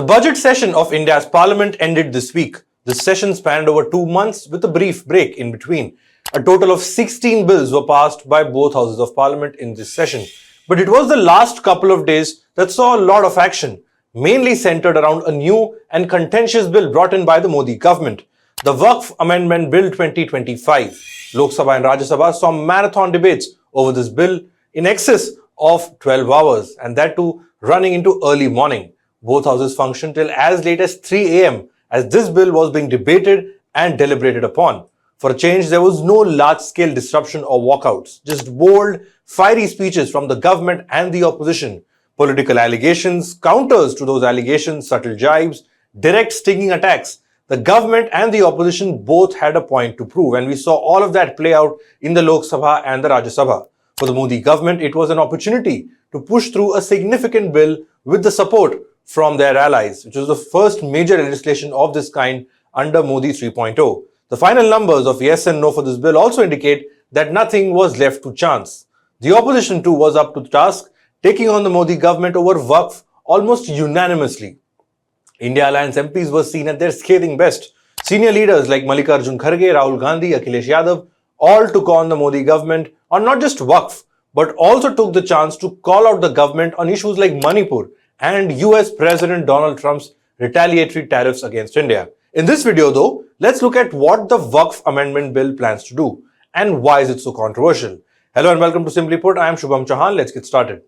The budget session of India's parliament ended this week. This session spanned over 2 months with a brief break in between. A total of 16 bills were passed by both houses of parliament in this session. But it was the last couple of days that saw a lot of action, mainly centered around a new and contentious bill brought in by the Modi government, the Waqf Amendment Bill 2025. Lok Sabha and Rajya Sabha saw marathon debates over this bill in excess of 12 hours, and that too running into early morning. Both houses functioned till as late as 3 a.m. as this bill was being debated and deliberated upon. For a change, there was no large-scale disruption or walkouts, just bold, fiery speeches from the government and the opposition, political allegations, counters to those allegations, subtle jibes, direct stinging attacks. The government and the opposition both had a point to prove, and we saw all of that play out in the Lok Sabha and the Rajya Sabha. For the Modi government, it was an opportunity to push through a significant bill with the support from their allies, which was the first major legislation of this kind under Modi 3.0. The final numbers of yes and no for this bill also indicate that nothing was left to chance. The opposition too was up to the task, taking on the Modi government over Waqf almost unanimously. India Alliance MPs were seen at their scathing best. Senior leaders like Mallikarjun Kharge, Rahul Gandhi, Akhilesh Yadav all took on the Modi government on not just Waqf, but also took the chance to call out the government on issues like Manipur and US President Donald Trump's retaliatory tariffs against India. In this video though, let's look at what the Waqf Amendment Bill plans to do and why is it so controversial. Hello and welcome to Simply Put. I am Shubham Chauhan. Let's get started.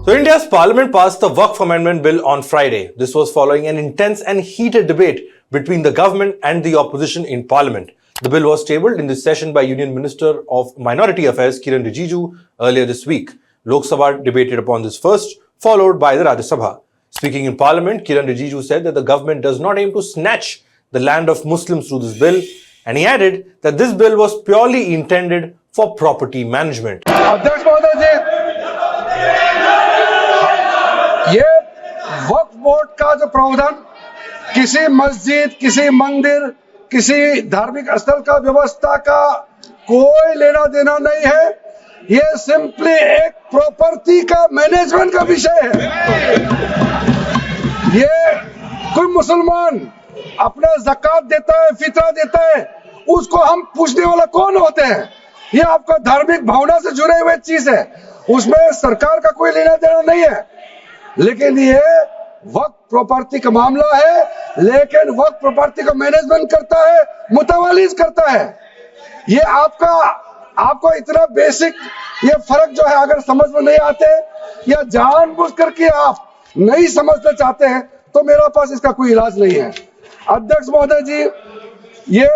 So India's parliament passed the Waqf Amendment Bill on Friday. This was following an intense and heated debate between the government and the opposition in parliament. The bill was tabled in this session by Union Minister of Minority Affairs Kiren Rijiju earlier this week. Lok Sabha debated upon this first, followed by the Rajya Sabha. Speaking in parliament, Kiren Rijiju said that the government does not aim to snatch the land of Muslims through this bill, and he added that this bill was purely intended for property management. ये वक्फ board का जो प्रावधान किसी मस्जिद, किसी मंदिर, किसी धार्मिक स्थल का व्यवस्था का कोई लेना देना नहीं है। ये सिंपली एक प्रॉपर्टी का मैनेजमेंट का विषय है। ये कोई मुसलमान अपना ज़कात देता है, फितरा देता है, उसको हम पूछने वाला कौन होते हैं? ये आपका धार्मिक भावना से जुड़े हुए चीज है, उसमें सरकार का कोई लेना देना नहीं है। लेकिन ये वक्फ प्रॉपर्टी का मामला है, लेकिन वक्फ प्रॉपर्टी का मैनेजमेंट करता है, मुतवालिज करता है। ये आपको इतना बेसिक ये फर्क जो है अगर समझ में नहीं आते या जानबूझ करके आप नहीं समझना चाहते हैं तो मेरे पास इसका कोई इलाज नहीं है। अध्यक्ष महोदय जी, ये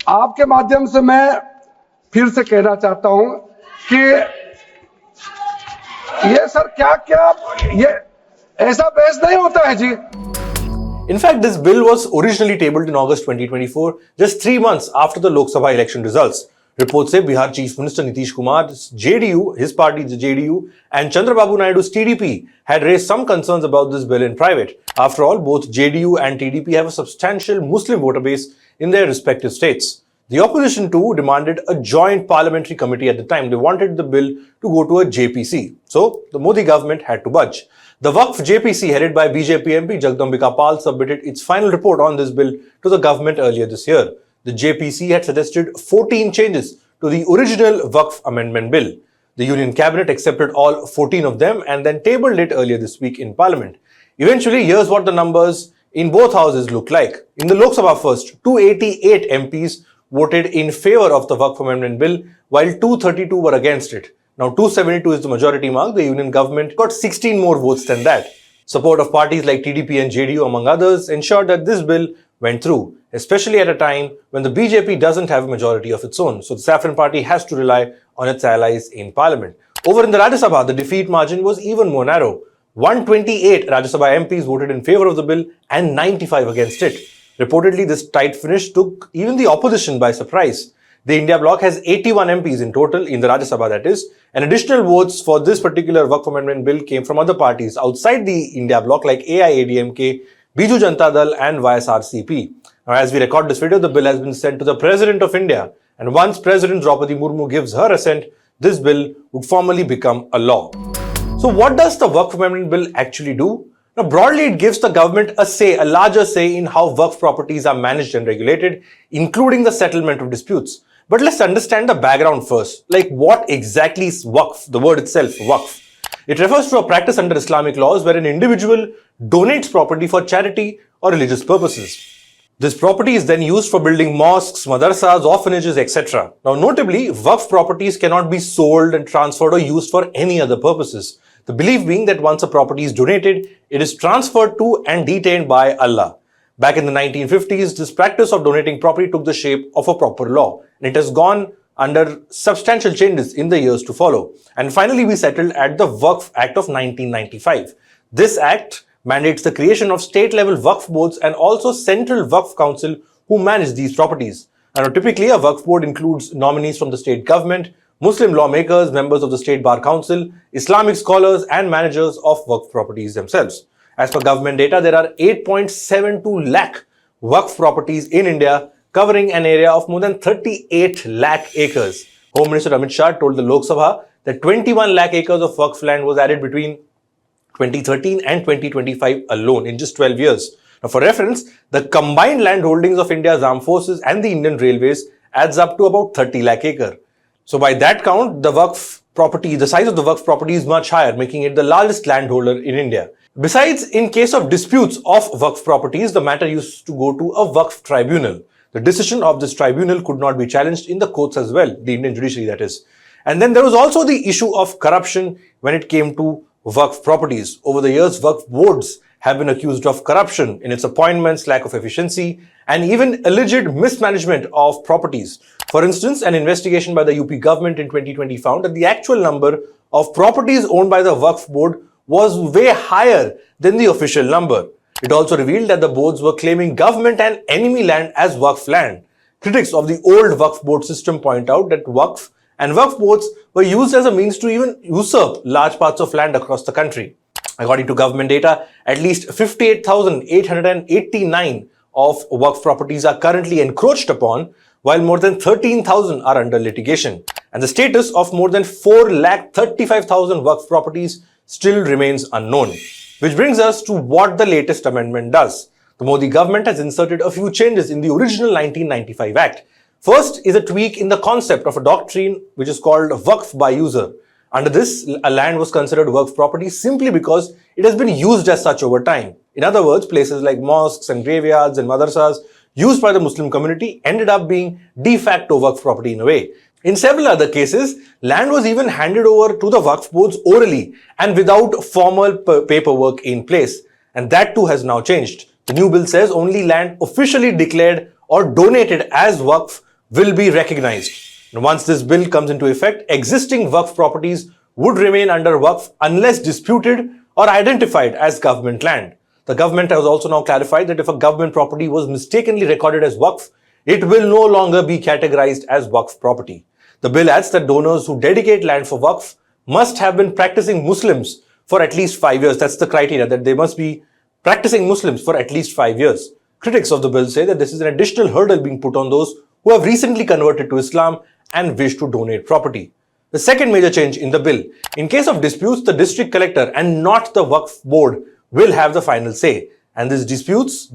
आपके माध्यम से मैं फिर से कहना चाहता हूं कि ये सर क्या ये ऐसा बहस नहीं होता है जी। In fact, this bill was originally tabled in August 2024, just 3 months after the Lok Sabha election results. Reports say Bihar Chief Minister Nitish Kumar's JDU, his party, the JDU, and Chandrababu Naidu's TDP had raised some concerns about this bill in private. After all, both JDU and TDP have a substantial Muslim voter base in their respective states. The opposition too demanded a joint parliamentary committee at the time. They wanted the bill to go to a JPC. So, the Modi government had to budge. The Waqf JPC, headed by BJP MP Jagdambika Pal, submitted its final report on this bill to the government earlier this year. The JPC had suggested 14 changes to the original Waqf Amendment Bill. The Union Cabinet accepted all 14 of them and then tabled it earlier this week in Parliament. Eventually, here's what the numbers in both houses look like. In the Lok Sabha first, 288 MPs voted in favor of the Waqf Amendment Bill, while 232 were against it. Now, 272 is the majority mark. The Union government got 16 more votes than that. Support of parties like TDP and JDU, among others, ensured that this bill went through, especially at a time when the BJP doesn't have a majority of its own. So the Saffron Party has to rely on its allies in Parliament. Over in the Rajya Sabha, the defeat margin was even more narrow. 128 Rajya Sabha MPs voted in favor of the bill and 95 against it. Reportedly, this tight finish took even the opposition by surprise. The India bloc has 81 MPs in total, in the Rajya Sabha that is, and additional votes for this particular Waqf Amendment Bill came from other parties outside the India bloc like AIADMK, Biju Janata Dal and YSRCP. Now, as we record this video, the bill has been sent to the President of India, and once President Draupadi Murmu gives her assent, this bill would formally become a law. So what does the Waqf Amendment Bill actually do? Now, broadly, it gives the government a larger say in how Waqf properties are managed and regulated, including the settlement of disputes. But let's understand the background first. Like, what exactly is Waqf? The word itself, Waqf. It refers to a practice under Islamic laws where an individual donates property for charity or religious purposes. This property is then used for building mosques, madrasas, orphanages, etc. Now, notably, Waqf properties cannot be sold and transferred or used for any other purposes. The belief being that once a property is donated, it is transferred to and detained by Allah. Back in the 1950s, this practice of donating property took the shape of a proper law, and it has gone under substantial changes in the years to follow. And finally, we settled at the Waqf Act of 1995. This act mandates the creation of state-level Waqf boards and also Central Waqf Council who manage these properties. And typically, a Waqf board includes nominees from the state government, Muslim lawmakers, members of the State Bar Council, Islamic scholars, and managers of Waqf properties themselves. As per government data, there are 8.72 lakh Waqf properties in India, covering an area of more than 38 lakh acres. Home Minister Amit Shah told the Lok Sabha that 21 lakh acres of Waqf land was added between 2013 and 2025 alone in just 12 years. Now, for reference, the combined land holdings of India's armed forces and the Indian Railways adds up to about 30 lakh acre. So by that count, the size of the Waqf property is much higher, making it the largest landholder in India. Besides, in case of disputes of Waqf properties, the matter used to go to a Waqf tribunal. The decision of this tribunal could not be challenged in the courts as well, the Indian judiciary that is. And then there was also the issue of corruption when it came to Waqf properties. Over the years, Waqf boards have been accused of corruption in its appointments, lack of efficiency, and even alleged mismanagement of properties. For instance, an investigation by the UP government in 2020 found that the actual number of properties owned by the Waqf board was way higher than the official number. It also revealed that the boards were claiming government and enemy land as Waqf land. Critics of the old Waqf board system point out that Waqf and Waqf boards were used as a means to even usurp large parts of land across the country. According to government data, at least 58,889 of Waqf properties are currently encroached upon, while more than 13,000 are under litigation. And the status of more than 4,35,000 Waqf properties still remains unknown. Which brings us to what the latest amendment does. The Modi government has inserted a few changes in the original 1995 Act. First is a tweak in the concept of a doctrine which is called Waqf by user. Under this, a land was considered Waqf property simply because it has been used as such over time. In other words, places like mosques and graveyards and madrasas used by the Muslim community ended up being de facto Waqf property in a way. In several other cases, land was even handed over to the Waqf boards orally and without formal paperwork in place. And that too has now changed. The new bill says only land officially declared or donated as Waqf will be recognized. And once this bill comes into effect, existing Waqf properties would remain under Waqf unless disputed or identified as government land. The government has also now clarified that if a government property was mistakenly recorded as Waqf, it will no longer be categorized as Waqf property. The bill adds that donors who dedicate land for Waqf must have been practicing Muslims for at least 5 years. That's the criteria, that they must be practicing Muslims for at least 5 years. Critics of the bill say that this is an additional hurdle being put on those who have recently converted to Islam and wish to donate property. The second major change in the bill: in case of disputes, the district collector and not the Waqf board will have the final say. And these disputes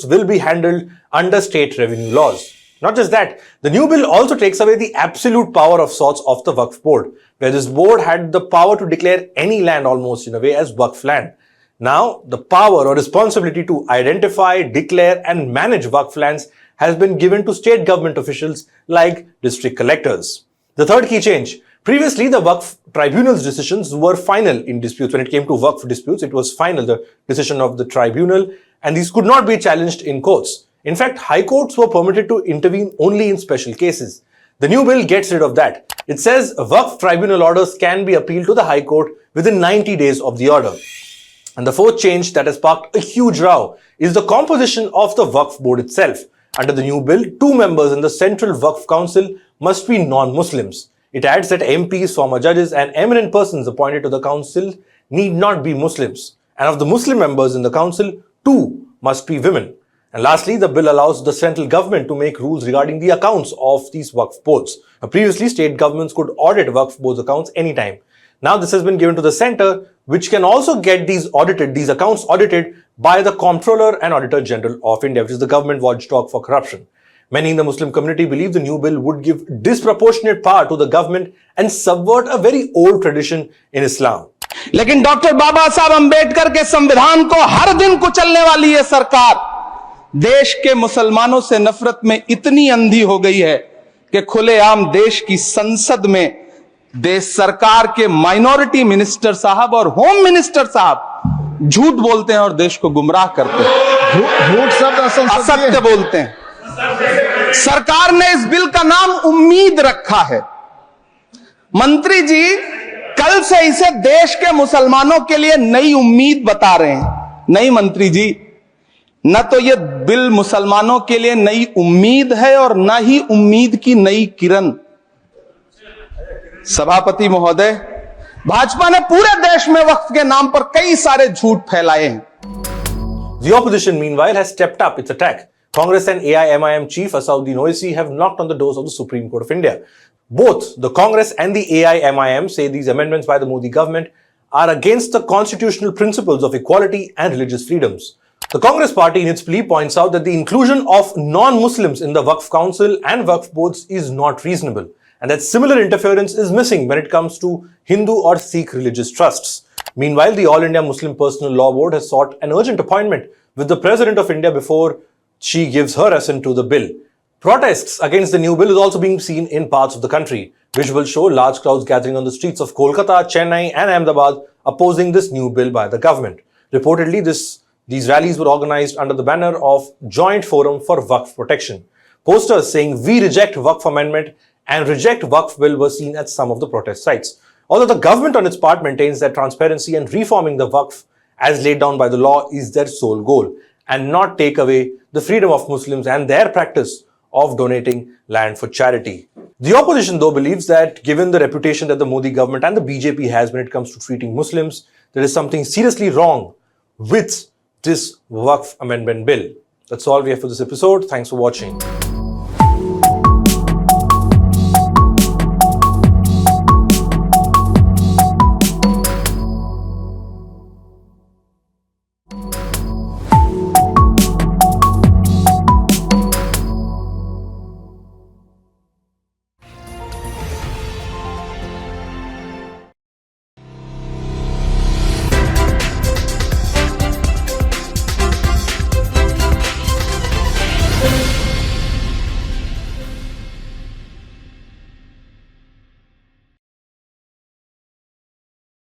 will be handled under state revenue laws. Not just that, the new bill also takes away the absolute power of sorts of the Waqf board, where this board had the power to declare any land almost in a way as Waqf land. Now, the power or responsibility to identify, declare and manage Waqf lands has been given to state government officials like district collectors. The third key change: previously, the Waqf tribunal's decisions were final in disputes. When it came to Waqf disputes, it was final, the decision of the tribunal, and these could not be challenged in courts. In fact, high courts were permitted to intervene only in special cases. The new bill gets rid of that. It says Waqf tribunal orders can be appealed to the High Court within 90 days of the order. And the fourth change that has sparked a huge row is the composition of the Waqf board itself. Under the new bill, 2 members in the Central Waqf Council must be non-Muslims. It adds that MPs, former judges and eminent persons appointed to the council need not be Muslims. And of the Muslim members in the council, 2 must be women. And lastly, the bill allows the central government to make rules regarding the accounts of these Waqf boards. Previously, state governments could audit Waqf board's accounts anytime. Now this has been given to the center, which can also get these accounts audited by the Comptroller and Auditor General of India, which is the government watchdog for corruption. Many in the Muslim community believe the new bill would give disproportionate power to the government and subvert a very old tradition in Islam. लेकिन doctor बाबा साहब अंबेडकर के संविधान को हर दिन कुचलने वाली ये सरकार देश के मुसलमानों से नफरत में इतनी अंधी हो गई है कि खुलेआम देश की संसद में देश सरकार के माइनॉरिटी मिनिस्टर साहब और होम मिनिस्टर साहब झूठ बोलते हैं और देश को गुमराह करते हैं, झूठ शब्द असत्य बोलते हैं। सरकार ने इस बिल का नाम उम्मीद रखा है। मंत्री जी कल से इसे देश के मुसलमानों के लिए नई उम्मीद बता रहे हैं। नहीं मंत्री जी, न तो यह बिल मुसलमानों के लिए नई उम्मीद है और न ही उम्मीद की नई किरण। सभापति महोदय, भाजपा ने पूरे देश में वक्फ के नाम पर कई सारे झूठ फैलाए हैं। The opposition, meanwhile, has stepped up its attack. Congress and AIMIM chief Asauddin Owaisi have knocked on the doors of the Supreme Court of India. Both the Congress and the AIMIM say these amendments by the Modi government are against the constitutional principles of equality and religious freedoms. The Congress party in its plea points out that the inclusion of non-Muslims in the Waqf Council and Waqf boards is not reasonable, and that similar interference is missing when it comes to Hindu or Sikh religious trusts. Meanwhile, the All India Muslim Personal Law Board has sought an urgent appointment with the President of India before she gives her assent to the bill. Protests against the new bill is also being seen in parts of the country. Visuals show large crowds gathering on the streets of Kolkata, Chennai and Ahmedabad opposing this new bill by the government. Reportedly, these rallies were organized under the banner of Joint Forum for Waqf Protection. Posters saying "We reject Waqf Amendment" and "Reject Waqf Bill" were seen at some of the protest sites. Although the government on its part maintains that transparency and reforming the Waqf as laid down by the law is their sole goal and not take away the freedom of Muslims and their practice of donating land for charity. The opposition, though, believes that given the reputation that the Modi government and the BJP has when it comes to treating Muslims, there is something seriously wrong with this Waqf Amendment bill. That's all we have for this episode. Thanks for watching.